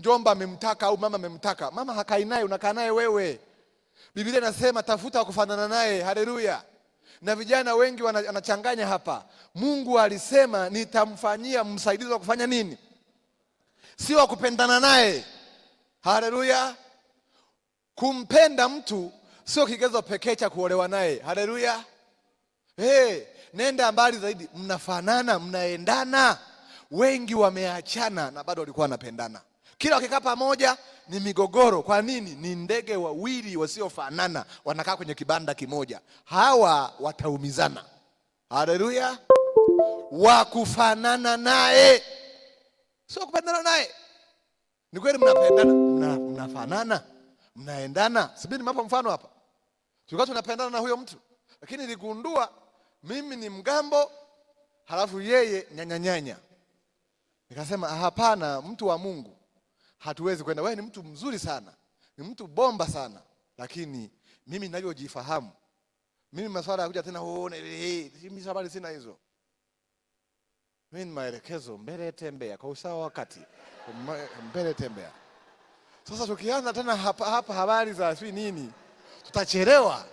mjomba amemtaka au mama amemtaka. Mama hakai naye, unakaa naye wewe. Biblia inasema tafuta wa kufanana naye. Haleluya. Na vijana wengi wanachanganya hapa. Mungu alisema nitamfanyia msaidizi wa kufanya nini? Sio wa kupendana naye. Haleluya. Kumpenda mtu sio kigezo pekee cha kuolewa naye. Haleluya. Nenda mbali zaidi, mnafanana, mnaendana. Wengi wameachana na bado walikuwa wanapendana. Kila wakikaa pamoja ni migogoro. Kwa nini? Ni ndege wawili wasiofanana wanakaa kwenye kibanda kimoja. Hawa wataumizana. Haleluya. Wakufanana naye, sio kupendana naye. Ni kweli mnapendana, mnafanana, mnaendana. Sibini mapa mfano hapa. Tulikuwa tunapendana na huyo mtu, lakini niligundua mimi ni mgambo, halafu yeye nyanya. Nikasema hapana, mtu wa Mungu hatuwezi kwenda. Wewe ni mtu mzuri sana, ni mtu bomba sana, lakini mimi ninavyojifahamu, mimi masuala ya kuja tena mimi sabari sina hizo. Mimi ni maelekezo, mbele tembea kwa usawa wakati. Mbele tembea. Sasa tukianza tena hapa habari za nini, tutachelewa.